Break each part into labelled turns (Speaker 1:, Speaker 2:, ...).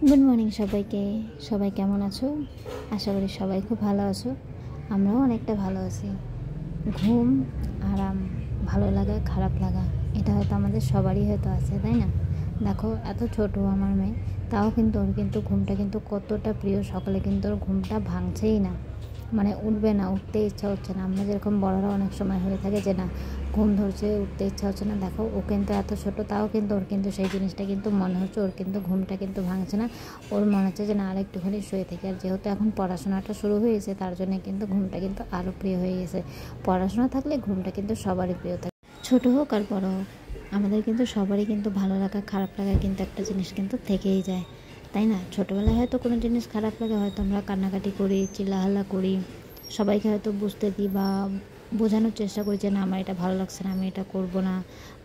Speaker 1: Good morning সবাইকে। সবাই কেমন আছো? আশা করি সবাই খুব ভালো আছো। আমরাও অনেকটা ভালো আছি। ঘুম, আরাম, ভালো লাগা, খারাপ লাগা, এটা হয়তো আমাদের সবারই হয়তো আছে, তাই না? দেখো, এত ছোট আমার মেয়ে, তাও কিন্তু ওর কিন্তু ঘুমটা কিন্তু কতটা প্রিয়। সকালে কিন্তু ওর ঘুমটা ভাঙছেই না, মানে উঠবে না, উঠতে ইচ্ছা হচ্ছে না। আমরা যেরকম বড়রা অনেক সময় হয়ে থাকে যে না, ঘুম ধরছে, উঠতে ইচ্ছা হচ্ছে না। দেখো, ও কিন্তু এত ছোট, তাও কিন্তু ওর কিন্তু সেই জিনিসটা কিন্তু মনে হচ্ছে, ওর কিন্তু ঘুমটা কিন্তু ভাঙছে না। ওর মনে হচ্ছে যে না, আর একটুখানি শুয়ে থেকে। আর যেহেতু এখন পড়াশোনাটা শুরু হয়েছে, তার জন্য কিন্তু ঘুমটা কিন্তু আরও প্রিয় হয়ে গেছে। পড়াশোনা থাকলে ঘুমটা কিন্তু সবারই প্রিয় থাকে, ছোট হোক আর বড় হোক। আমাদের কিন্তু সবারই কিন্তু ভালো লাগা, খারাপ লাগা কিন্তু একটা জিনিস কিন্তু থেকেই যায়, তাই না? ছোটোবেলায় হয়তো কোনো জিনিস খারাপ লাগে, হয়তো আমরা কান্নাকাটি করি, চিল্লাহাল্লা করি, সবাইকে হয়তো বুঝতে দিই বা বোঝানোর চেষ্টা করি যে না, আমার এটা ভালো লাগছে না, আমি এটা করব না,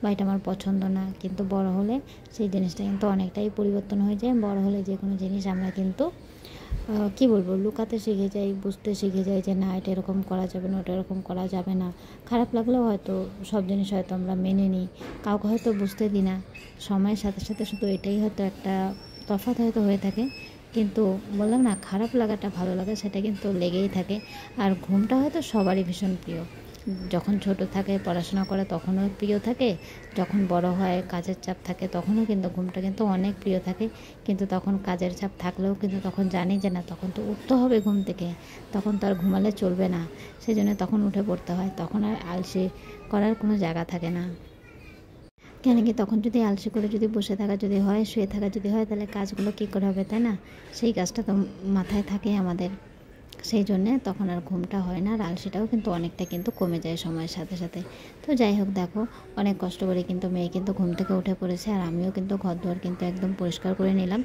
Speaker 1: বা এটা আমার পছন্দ না। কিন্তু বড় হলে সেই জিনিসটা কিন্তু অনেকটাই পরিবর্তন হয়ে যায়। বড় হলে যে কোনো জিনিস আমরা কিন্তু কী বলবো, লুকাতে শিখে যাই, বুঝতে শিখে যাই যে না, এটা এরকম করা যাবে না, ওটা এরকম করা যাবে না। খারাপ লাগলেও হয়তো সব জিনিস হয়তো আমরা মেনে নিই, কাউকে হয়তো বুঝতে দিই না। সময়ের সাথে সাথে শুধু এটাই হয়তো একটা তফাৎ হয়তো হয়ে থাকে, কিন্তু বললাম না, খারাপ লাগাটা ভালো লাগা সেটা কিন্তু লেগেই থাকে। আর ঘুমটা হয়তো সবারই ভীষণ প্রিয়। যখন ছোট থাকে, পড়াশোনা করে, তখনও প্রিয় থাকে। যখন বড় হয়, কাজের চাপ থাকে, তখনও কিন্তু ঘুমটা কিন্তু অনেক প্রিয় থাকে। কিন্তু তখন কাজের চাপ থাকলেও কিন্তু তখন জানি যে না, তখন তো উঠতে হবে ঘুম থেকে, তখন তো আর ঘুমালে চলবে না। সেই জন্য তখন উঠে পড়তে হয়, তখন আর আলসে করার কোনো জায়গা থাকে না। কেন কি, তখন যদি আলসে করে যদি বসে থাকা যদি হয়, শুয়ে থাকা যদি হয়, তাহলে কাজগুলো কী করে হবে, তাই না? সেই কাজটা তো মাথায় থাকে আমাদের। সেই জন্যে তখন আর ঘুমটা হয় না, আর আলসেটাও কিন্তু অনেকটা কিন্তু কমে যায় সময়ের সাথে সাথে। তো যাই হোক, দেখো, অনেক কষ্ট করে কিন্তু মেয়ে কিন্তু ঘুম থেকে উঠে পড়েছে, আর আমিও কিন্তু ঘরদুয়ার কিন্তু একদম পরিষ্কার করে নিলাম।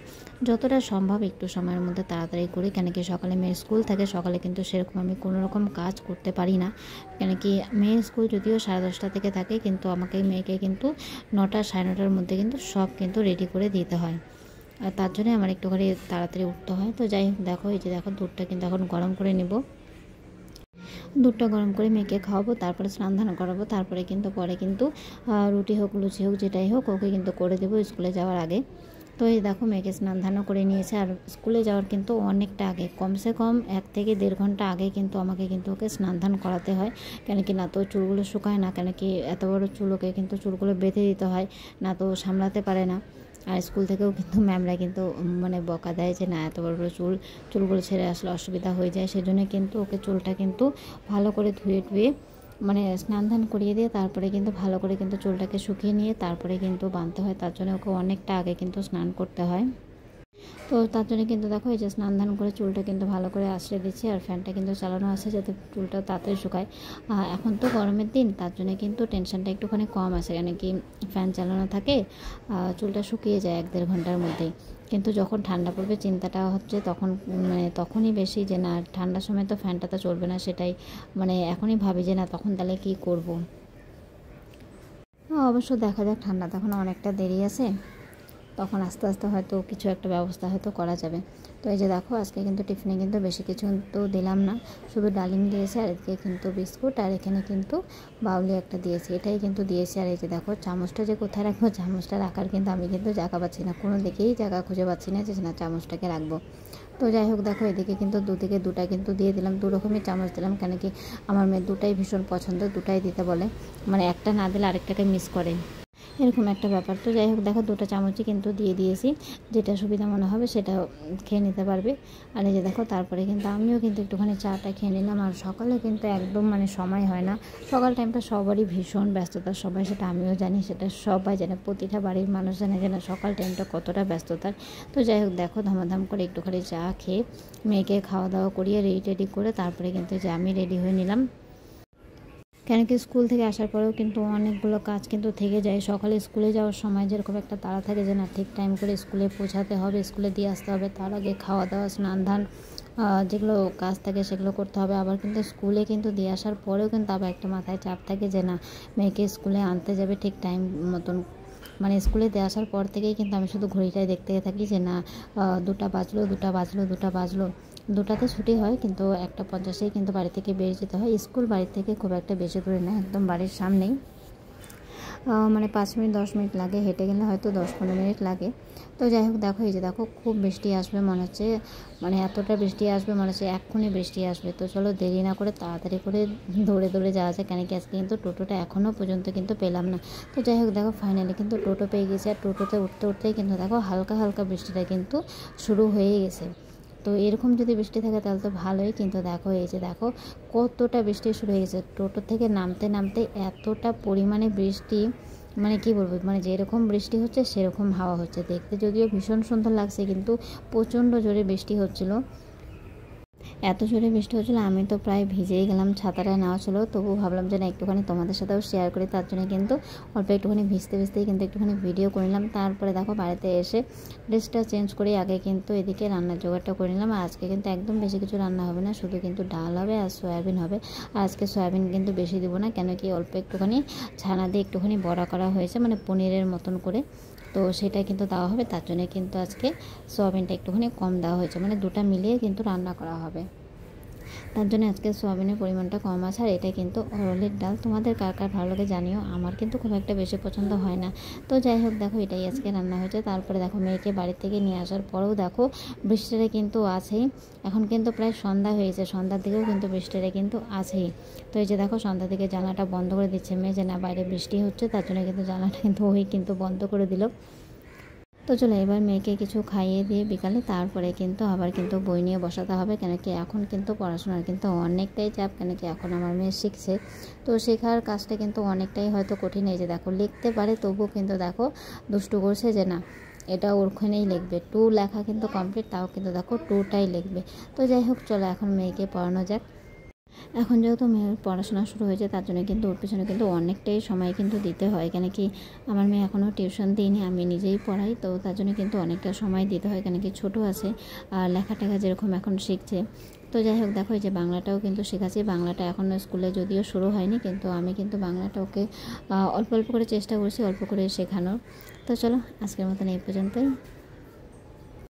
Speaker 1: যতটা সম্ভব একটু সময়ের মধ্যে তাড়াতাড়ি করি, কেন কি সকালে মেয়ের স্কুল থাকে। সকালে কিন্তু সেরকম আমি কোনো রকম কাজ করতে পারি না, কেন কি মেয়ের স্কুল যদিও 10:30 থেকে থাকে, কিন্তু আমাকে মেয়েকে কিন্তু 9টা 9:30টার মধ্যে কিন্তু সব কিন্তু রেডি করে দিতে হয়। আর তার জন্যে আমার একটুখানি তাড়াতাড়ি উঠতে হয়। তো যাই হোক, দেখো, এই যে দেখো, দুধটা কিন্তু এখন গরম করে নেব। দুধটা গরম করে মেয়েকে খাওয়াবো, তারপরে স্নান ধান করাবো, তারপরে কিন্তু পরে কিন্তু রুটি হোক, লুচি হোক, যেটাই হোক, ওকে কিন্তু করে দেবো স্কুলে যাওয়ার আগে। তো এই দেখো, মেয়েকে স্নান ধানও করে নিয়েছে। আর স্কুলে যাওয়ার কিন্তু অনেকটা আগে, কমসে কম 1 থেকে 1.5 ঘন্টা আগে কিন্তু আমাকে কিন্তু ওকে স্নান ধান করাতে হয়। কেন কি, না তো চুলগুলো শুকায় না, কেন কি এত বড় চুল, ওকে কিন্তু চুলগুলো বেঁধে দিতে হয়, না তো সামলাতে পারে না। আর স্কুল থেকেও কিন্তু ম্যামরা কিন্তু মানে বকা দেয় যে না, এত বড় বড় চুলগুলো ছেড়ে আসলে অসুবিধা হয়ে যায়। সেজন্য কিন্তু ওকে চুলটা কিন্তু ভালো করে ধুয়ে টুয়ে, মানে স্নান ধান করিয়ে দিয়ে তারপরে কিন্তু ভালো করে কিন্তু চুলটাকে শুকিয়ে নিয়ে তারপরে কিন্তু বাঁধতে হয়। তার জন্য ওকে অনেকটা আগে কিন্তু স্নান করতে হয়। তো তার জন্য কিন্তু দেখো, এই যে স্নান ধান করে চুলটা কিন্তু ভালো করে আঁচড়ে দিচ্ছি, আর ফ্যানটা কিন্তু চালানো আছে যাতে চুলটা তাড়াতাড়ি শুকায়। এখন তো গরমের দিন, তার জন্য কিন্তু টেনশনটা একটুখানি কম আছে, কেন কি ফ্যান চালানো থাকে, চুলটা শুকিয়ে যায় 1-1.5 ঘন্টার মধ্যেই। কিন্তু যখন ঠান্ডা পড়বে চিন্তাটা হচ্ছে তখন, মানে তখনই বেশি যে না, ঠান্ডার সময় তো ফ্যানটা তো চলবে না, সেটাই মানে এখনই ভাবি যে না, তখন তাহলে কী করব। অবশ্য দেখা যাক, ঠান্ডা তখন অনেকটা দেরি আছে, তখন আস্তে আস্তে হয়তো কিছু একটা ব্যবস্থা হয়তো করা যাবে। তো এই যে দেখো, আজকে কিন্তু টিফিনে কিন্তু বেশি কিছু তো দিলাম না, শুধু ডালিম দিয়েছি, আর এদিকে কিন্তু বিস্কুট, আর এখানে কিন্তু বাউলি একটা দিয়েছি, এটাই কিন্তু দিয়েছি। আর এই যে দেখো, চামচটা যে কোথায় রাখবো, চামচটা রাখার কিন্তু আমি কিন্তু জায়গা পাচ্ছি না, কোনো দিকেই জায়গা খুঁজে পাচ্ছি না যে না, চামচটাকে রাখবো। তো যাই হোক, দেখো, এদিকে কিন্তু দুদিকে দুটা কিন্তু দিয়ে দিলাম, 2 রকমের চামচ দিলাম, কেন কি আমার মেয়ে দুটাই ভীষণ পছন্দ, দুটাই দিতে বলে, মানে একটা না দিলে আরেকটাকে মিস করে, এরকম একটা ব্যাপার। তো যাই হোক, দেখো, 2টা চামচই কিন্তু দিয়ে দিয়েছি, যেটা সুবিধা মনে হবে সেটা খেয়ে নিতে পারবে। আর এই যে দেখো, তারপরে কিন্তু আমিও কিন্তু একটুখানি চাটা খেয়ে নিলাম। আর সকালে কিন্তু একদম মানে সময় হয় না, সকাল টাইমটা সবারই ভীষণ ব্যস্ততার সময়, সেটা আমিও জানি, সেটা সবাই জানে, প্রতিটা বাড়ির মানুষ জানে যে না, সকাল টাইমটা কতটা ব্যস্ততার। তো যাই হোক, দেখো, ধমাধম করে একটুখানি চা খেয়ে মেয়েকে খাওয়া দাওয়া করিয়ে রেডি করে তারপরে কিন্তু যে আমি রেডি হয়ে নিলাম। কেন কি স্কুল থেকে আসার পরেও কিন্তু অনেকগুলো কাজ কিন্তু থেকে যায়। সকালে স্কুলে যাওয়ার সময় যেরকম একটা তাড়া থাকে যে না, ঠিক টাইম করে স্কুলে পৌঁছাতে হবে, স্কুলে দিয়ে আসতে হবে, তার আগে খাওয়া দাওয়া, স্নান ধান, যেগুলো কাজ থাকে সেগুলো করতে হবে। আবার কিন্তু স্কুলে কিন্তু দিয়ে আসার পরেও কিন্তু আবার একটা মাথায় চাপ থাকে যে না, মেয়েকে স্কুলে আনতে যাবে ঠিক টাইম মতন। মানে স্কুলে দিয়ে আসার পর থেকেই কিন্তু আমি শুধু ঘড়িটাই দেখতে থাকি যে না, 2টা বাজলো, 2টা বাজলো, 2টা বাজলো। 2টাতে ছুটি হয়, কিন্তু 1:50-এই কিন্তু বাড়ি থেকে বেরিয়ে যেতে হয়। স্কুল বাড়ির থেকে খুব একটা বেশি দূরে না, একদম বাড়ির সামনেই। মানে 5 মিনিট 10 মিনিট লাগে, হেঁটে গেলে হয়তো 10-15 মিনিট লাগে। তো যাই হোক দেখো, এই যে দেখো খুব বৃষ্টি আসবে মনে হচ্ছে, মানে এতটা বৃষ্টি আসবে মনে হচ্ছে এক্ষুনি বৃষ্টি আসবে। তো চলো দেরি না করে তাড়াতাড়ি করে দৌড়ে দৌড়ে যাওয়া যায়, কেন কি আজকে কিন্তু টোটোটা এখনও পর্যন্ত কিন্তু পেলাম না। তো যাই হোক দেখো ফাইনালি কিন্তু টোটো পেয়ে গেছি, আর টোটোতে উঠতে উঠতেই কিন্তু দেখো হালকা হালকা বৃষ্টিটা কিন্তু শুরু হয়ে গেছে। তো এরকম যদি বৃষ্টি থাকে তাহলে তো ভালোই, কিন্তু দেখো এই যে দেখো কতটা বৃষ্টি শুরু হয়ে গেছে। টোটো থেকে নামতে নামতে এতটা পরিমাণে বৃষ্টি, মানে কি বলবো, মানে যেরকম বৃষ্টি হচ্ছে সেরকম হাওয়া হচ্ছে। দেখতে যদিও ভীষণ সুন্দর লাগছে, কিন্তু প্রচণ্ড জোরে বৃষ্টি হচ্ছিল। এত জোরে বৃষ্টি হচ্ছিলো আমি তো প্রায় ভিজেই গেলাম, ছাতাটা নেওয়া ছিল, তবু ভাবলাম যে না একটুখানি তোমাদের সাথেও শেয়ার করি। তার জন্য কিন্তু অল্প একটুখানি ভিজতে ভিজতেই কিন্তু একটুখানি ভিডিও করে নিলাম। তারপরে দেখো বাড়িতে এসে ড্রেসটা চেঞ্জ করে আগে কিন্তু এদিকে রান্নার জোগাড়টা করে নিলাম। আর আজকে কিন্তু একদম বেশি কিছু রান্না হবে না, শুধু কিন্তু ডাল হবে আর সয়াবিন হবে। আর আজকে সয়াবিন কিন্তু বেশি দেবো না, কেন কি অল্প একটুখানি ছানা দিয়ে একটুখানি বড়া করা হয়েছে, মানে পনিরের মতন করে, তো সেটা কিন্তু দেওয়া হবে। তার জন্য কিন্তু আজকে সয়াবিনটা একটুখানি কম দেওয়া হয়েছে, মানে দুটা মিলিয়ে কিন্তু রান্না করা হবে। তার জন্য আজকে সোয়াবিনের পরিমাণটা কম আছে। আর এটা কিন্তু অরলের ডাল, তোমাদের কার কার ভালো লাগে জানিও, আমার কিন্তু খুব একটা বেশি পছন্দ হয় না। তো যাই হোক দেখো এটাই আজকে রান্না হয়েছে। তারপরে দেখো মেয়েকে বাড়ি থেকে নিয়ে আসার পরেও দেখো বৃষ্টিটা কিন্তু আছেই। এখন কিন্তু প্রায় সন্ধ্যা হয়েছে, সন্ধ্যার দিকেও কিন্তু বৃষ্টিটা কিন্তু আছেই। তো এই যে দেখো সন্ধ্যার দিকে জানলাটা বন্ধ করে দিচ্ছে মেয়ে, যে না বাইরে বৃষ্টি হচ্ছে, তার জন্য কিন্তু জানলাটা কিন্তু ওই কিন্তু বন্ধ করে দিল। তো চলো এবার মেয়েকে কিছু খাইয়ে দিয়ে বিকালে তারপরে কিন্তু আবার কিন্তু বই নিয়ে বসাতে হবে, কেন কি এখন কিন্তু পড়াশোনার কিন্তু অনেকটাই চাপ, কেন কি এখন আমার মেয়ে শিখছে। তো শেখার কাজটা কিন্তু অনেকটাই হয়তো কঠিন। এই যে দেখো লিখতে পারে, তবুও কিন্তু দেখো দুষ্টু করছে যে না এটা ওখানেই লিখবে, 2 লেখা কিন্তু কমপ্লিট, তাও কিন্তু দেখো 2টাই লিখবে। তো যাই হোক চলো এখন মেয়েকে পড়ানো যাক। এখন যেহেতু মেয়ের পড়াশোনা শুরু হয়েছে, তার জন্য কিন্তু ওর পিছনে কিন্তু অনেকটাই সময় কিন্তু দিতে হয়, কেন কি আমার মেয়ে এখনও টিউশন দিইনি, আমি নিজেই পড়াই। তো তার জন্য কিন্তু অনেকটা সময় দিতে হয়, কেন কি ছোটো আছে আর লেখাটেখা যেরকম এখন শিখছে। তো যাই হোক দেখো এই যে বাংলাটাও কিন্তু শেখাচ্ছি, বাংলাটা এখনও স্কুলে যদিও শুরু হয়নি, কিন্তু আমি কিন্তু বাংলাটা ওকে অল্প অল্প করে চেষ্টা করছি অল্প করে শেখানোর। তো চলো আজকের মতন এই পর্যন্তই।